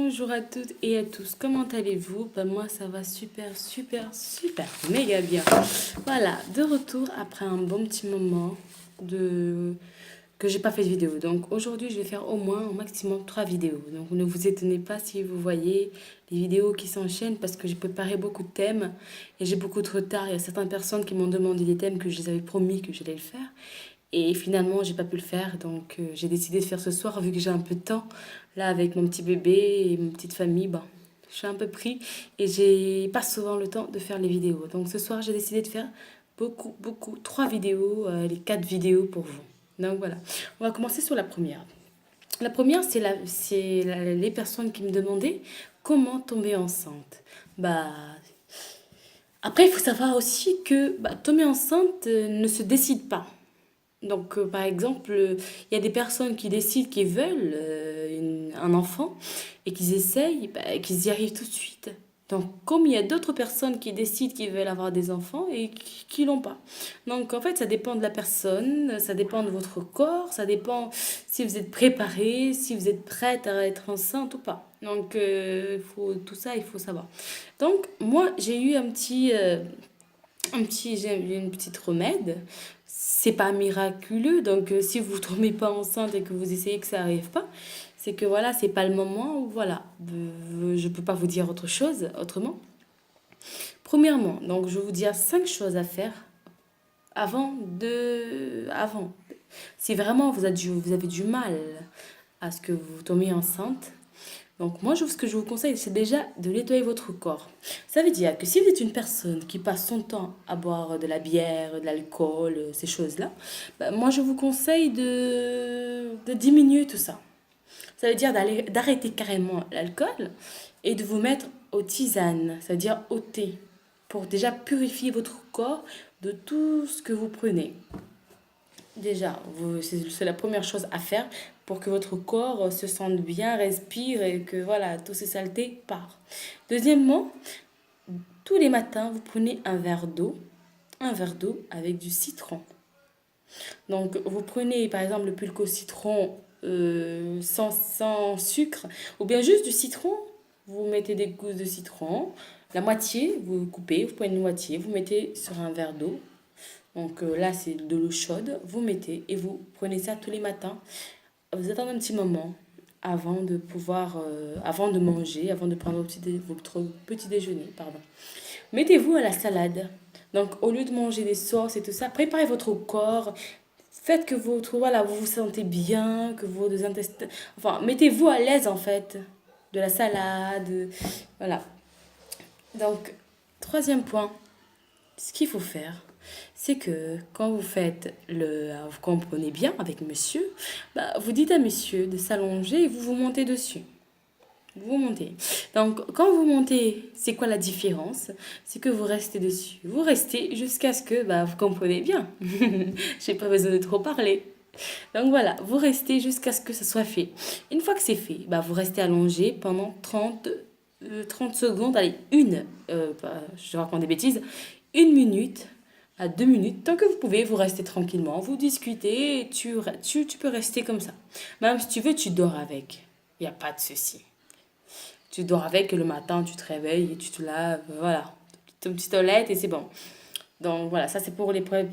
Bonjour à toutes et à tous, comment allez-vous? Moi ça va super, méga bien. Voilà, de retour après un bon petit moment que j'ai pas fait de vidéo. Donc aujourd'hui je vais faire au moins au maximum 3 vidéos. Donc ne vous étonnez pas si vous voyez les vidéos qui s'enchaînent parce que j'ai préparé beaucoup de thèmes et j'ai beaucoup de retard. Il y a certaines personnes qui m'ont demandé des thèmes que je les avais promis que j'allais le faire. Et finalement, j'ai pas pu le faire, donc j'ai décidé de faire ce soir vu que j'ai un peu de temps. Là, avec mon petit bébé et ma petite famille, bon, je suis un peu pris et j'ai pas souvent le temps de faire les vidéos. Donc ce soir, j'ai décidé de faire beaucoup, 3 vidéos, les 4 vidéos pour vous. Donc voilà, on va commencer sur la première. La première, les personnes qui me demandaient comment tomber enceinte. Bah, après, il faut savoir aussi que tomber enceinte ne se décide pas. Donc, par exemple, il y a des personnes qui décident qu'ils veulent un enfant et qu'ils essayent, qu'ils y arrivent tout de suite. Donc, comme il y a d'autres personnes qui décident qu'ils veulent avoir des enfants et qui l'ont pas. Donc, en fait, ça dépend de la personne, ça dépend de votre corps, ça dépend si vous êtes préparé, si vous êtes prête à être enceinte ou pas. Donc, tout ça, il faut savoir. Donc, moi, j'ai eu j'ai eu une petite remède. C'est pas miraculeux, donc si vous tombez pas enceinte et que vous essayez que ça arrive pas, c'est que voilà, c'est pas le moment ou voilà. Je peux pas vous dire autre chose autrement. Premièrement, donc je vais vous dire 5 choses à faire avant. Si vraiment vous avez du mal à ce que vous tombiez enceinte, donc moi, ce que je vous conseille, c'est déjà de nettoyer votre corps. Ça veut dire que si vous êtes une personne qui passe son temps à boire de la bière, de l'alcool, ces choses-là, moi, je vous conseille de diminuer tout ça. Ça veut dire d'arrêter carrément l'alcool et de vous mettre aux tisanes, c'est-à-dire au thé, pour déjà purifier votre corps de tout ce que vous prenez. Déjà, c'est la première chose à faire pour que votre corps se sente bien, respire et que voilà, toutes ces saletés partent. Deuxièmement, tous les matins, vous prenez un verre d'eau avec du citron. Donc, vous prenez par exemple le pulco citron sans sucre ou bien juste du citron. Vous mettez des gousses de citron, la moitié, vous coupez, vous prenez une moitié, vous mettez sur un verre d'eau. Donc là, c'est de l'eau chaude. Vous mettez et vous prenez ça tous les matins. Vous attendez un petit moment avant de manger, avant de prendre votre petit déjeuner, pardon. Mettez-vous à la salade. Donc au lieu de manger des sauces et tout ça, préparez votre corps. Faites que voilà, vous vous sentez bien, que vos intestins, enfin, mettez-vous à l'aise en fait de la salade, voilà. Donc troisième point, ce qu'il faut faire, c'est que quand vous faites vous comprenez bien avec monsieur, vous dites à monsieur de s'allonger et vous montez dessus. Vous montez. Donc, quand vous montez, c'est quoi la différence? C'est que vous restez dessus. Vous restez jusqu'à ce que vous comprenez bien. J'ai pas besoin de trop parler. Donc voilà, vous restez jusqu'à ce que ça soit fait. Une fois que c'est fait, vous restez allongé pendant 30 secondes, allez, je raconte des bêtises, 1 minute à 2 minutes, tant que vous pouvez, vous restez tranquillement, vous discutez, tu peux rester comme ça. Même si tu veux, tu dors avec. Il n'y a pas de souci. Tu dors avec et le matin, tu te réveilles et tu te laves, voilà, ton petit toilette et c'est bon. Donc voilà, ça c'est pour les preuves.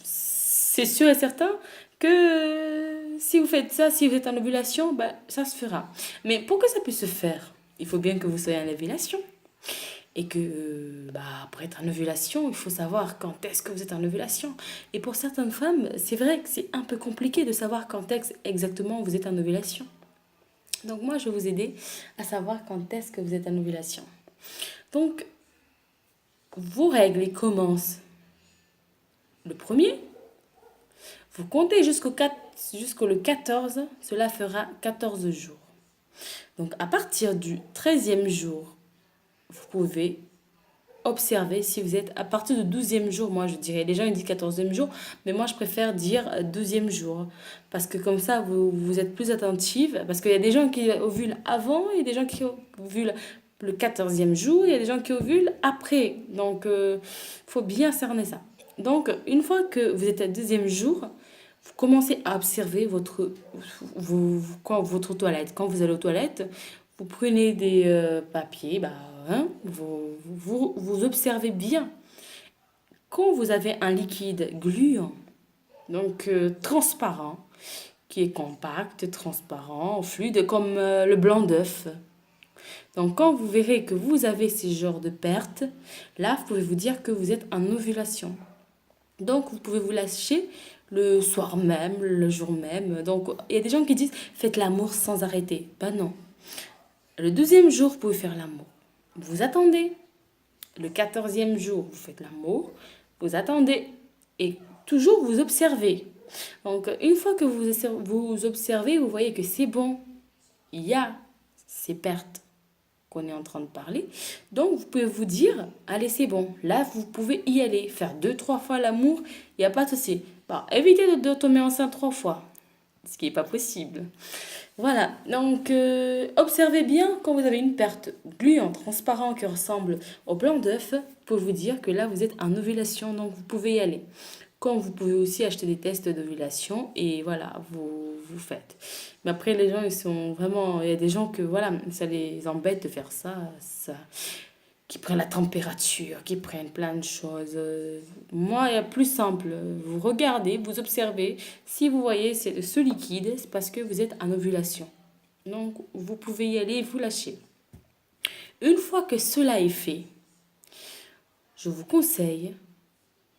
C'est sûr et certain que si vous faites ça, si vous êtes en ovulation, ça se fera. Mais pour que ça puisse se faire, il faut bien que vous soyez en ovulation. Et que, pour être en ovulation, il faut savoir quand est-ce que vous êtes en ovulation. Et pour certaines femmes, c'est vrai que c'est un peu compliqué de savoir quand est-ce exactement vous êtes en ovulation. Donc moi, je vais vous aider à savoir quand est-ce que vous êtes en ovulation. Donc, vos règles commencent le premier. Vous comptez jusqu'au le 14, cela fera 14 jours. Donc, à partir du 13e jour, vous pouvez observer si vous êtes à partir du 12e jour, moi je dirais. Les gens ils disent 14e jour, mais moi je préfère dire 12e jour. Parce que comme ça, vous êtes plus attentive. Parce qu'il y a des gens qui ovulent avant et des gens qui ovulent le 14e jour. Il y a des gens qui ovulent après. Donc, il faut bien cerner ça. Donc, une fois que vous êtes à 12e jour, vous commencez à observer votre toilette. Quand vous allez aux toilettes, Vous prenez des papiers, bah, hein, vous observez bien. Quand vous avez un liquide gluant, donc transparent, qui est compact, transparent, fluide, comme le blanc d'œuf. Donc quand vous verrez que vous avez ces genres de pertes, là, vous pouvez vous dire que vous êtes en ovulation. Donc vous pouvez vous lâcher le soir même, le jour même. Donc il y a des gens qui disent faites l'amour sans arrêter. Ben non. Le 12e jour, vous pouvez faire l'amour. Vous attendez. Le 14e jour, vous faites l'amour. Vous attendez. Et toujours vous observez. Donc une fois que vous observez, vous voyez que c'est bon. Il y a ces pertes qu'on est en train de parler. Donc, vous pouvez vous dire, allez, c'est bon. Là, vous pouvez y aller. Faire 2, 3 fois l'amour, il n'y a pas de souci. Bon, évitez de tomber enceinte 3 fois, ce qui n'est pas possible. Voilà, donc observez bien quand vous avez une perte gluant, transparent qui ressemble au blanc d'œuf, pour vous dire que là, vous êtes en ovulation, donc vous pouvez y aller. Quand vous pouvez aussi acheter des tests d'ovulation et voilà, vous faites. Mais après, les gens, ils sont vraiment. Il y a des gens que voilà, ça les embête de faire ça, qui prennent la température, qui prennent plein de choses. Moi, il y a plus simple. Vous regardez, vous observez. Si vous voyez ce liquide, c'est parce que vous êtes en ovulation. Donc, vous pouvez y aller et vous lâcher. Une fois que cela est fait, je vous conseille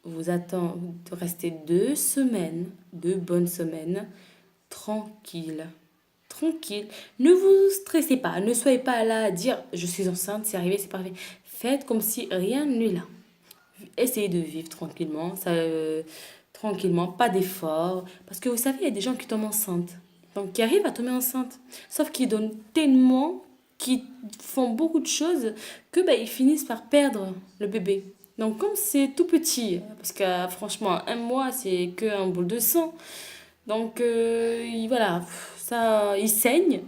vous attend de rester 2 semaines, 2 bonnes semaines, tranquille. Tranquille. Ne vous stressez pas. Ne soyez pas là à dire je suis enceinte, c'est arrivé, c'est pas arrivé. Faites comme si rien n'est là. Essayez de vivre tranquillement, tranquillement, pas d'effort. Parce que vous savez, il y a des gens qui tombent enceintes. Donc, qui arrivent à tomber enceinte. Sauf qu'ils donnent tellement, qu'ils font beaucoup de choses, que bah, ils finissent par perdre le bébé. Donc, comme c'est tout petit, parce que franchement, 1 mois, c'est qu'un boule de sang. Donc, voilà, ça, ils saignent,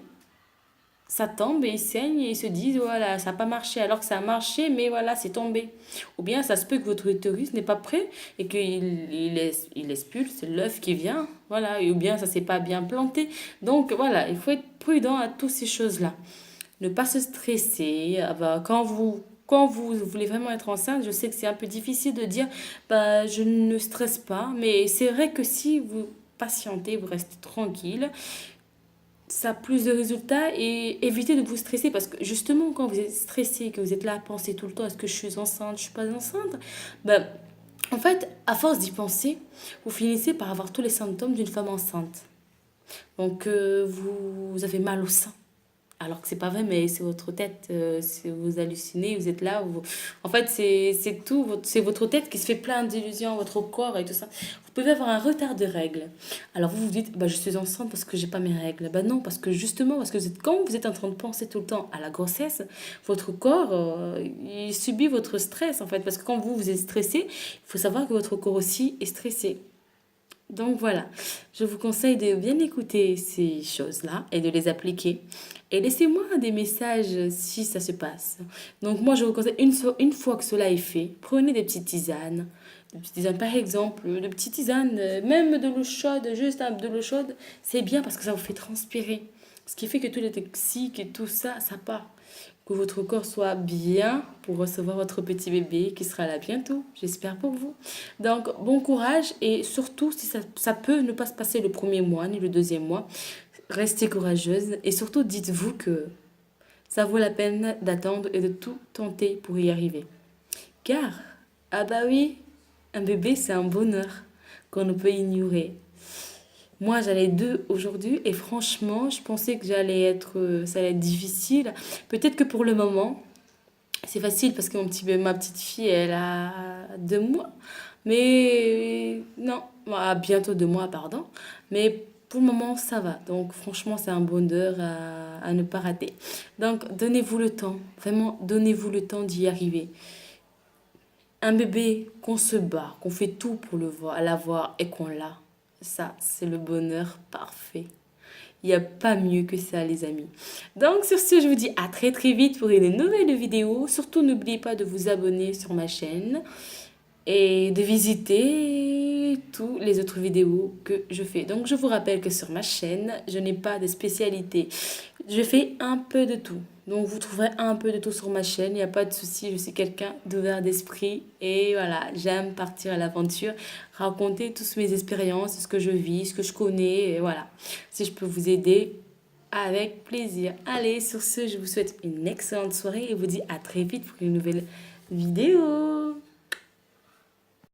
ça tombe et ils saignent et ils se disent, voilà, ça n'a pas marché, alors que ça a marché, mais voilà, c'est tombé. Ou bien, ça se peut que votre utérus n'est pas prêt et qu'il expulse l'œuf qui vient, voilà, ou bien ça ne s'est pas bien planté. Donc, voilà, il faut être prudent à toutes ces choses-là. Ne pas se stresser. Quand vous voulez vraiment être enceinte, je sais que c'est un peu difficile de dire, bah, je ne stresse pas, mais c'est vrai que si vous patientez, vous restez tranquille, ça a plus de résultats et évitez de vous stresser parce que justement, quand vous êtes stressé, que vous êtes là à penser tout le temps, est-ce que je suis enceinte, je suis pas enceinte, bah, en fait, à force d'y penser, vous finissez par avoir tous les symptômes d'une femme enceinte. Donc, vous avez mal au sein. Alors que c'est pas vrai, mais c'est votre tête, vous hallucinez, vous êtes là. En fait, c'est tout, c'est votre tête qui se fait plein d'illusions, votre corps et tout ça. Vous pouvez avoir un retard de règles. Alors vous vous dites, bah, je suis enceinte parce que j'ai pas mes règles. Bah non, parce que justement, parce que quand vous êtes en train de penser tout le temps à la grossesse, votre corps, il subit votre stress en fait. Parce que quand vous êtes stressé, il faut savoir que votre corps aussi est stressé. Donc voilà, je vous conseille de bien écouter ces choses-là et de les appliquer. Et laissez-moi des messages si ça se passe. Donc moi, je vous conseille, une fois que cela est fait, prenez des petites tisanes. Des petites tisanes, par exemple, de petites tisanes, même de l'eau chaude, juste de l'eau chaude, c'est bien parce que ça vous fait transpirer. Ce qui fait que tous les toxiques et tout ça, ça part. Que votre corps soit bien pour recevoir votre petit bébé qui sera là bientôt, j'espère pour vous. Donc, bon courage et surtout, si ça peut ne pas se passer le premier mois ni le deuxième mois, restez courageuse et surtout dites-vous que ça vaut la peine d'attendre et de tout tenter pour y arriver. Car, ah bah oui, un bébé c'est un bonheur qu'on ne peut ignorer. Moi, j'allais 2 aujourd'hui et franchement, je pensais que ça allait être difficile. Peut-être que pour le moment, c'est facile parce que ma petite fille, elle a 2 mois. Mais non, bientôt 2 mois, pardon. Mais pour le moment, ça va. Donc, franchement, c'est un bonheur à ne pas rater. Donc, donnez-vous le temps. Vraiment, donnez-vous le temps d'y arriver. Un bébé qu'on se bat, qu'on fait tout pour l'avoir et qu'on l'a. Ça, c'est le bonheur parfait. Il n'y a pas mieux que ça, les amis. Donc, sur ce, je vous dis à très très vite pour une nouvelle vidéo. Surtout, n'oubliez pas de vous abonner sur ma chaîne. et de visiter toutes les autres vidéos que je fais. Donc je vous rappelle que sur ma chaîne, je n'ai pas de spécialité. Je fais un peu de tout. Donc vous trouverez un peu de tout sur ma chaîne, il n'y a pas de souci, je suis quelqu'un d'ouvert d'esprit et voilà, j'aime partir à l'aventure, raconter toutes mes expériences, ce que je vis, ce que je connais et voilà. Si je peux vous aider, avec plaisir. Allez, sur ce, je vous souhaite une excellente soirée et vous dis à très vite pour une nouvelle vidéo.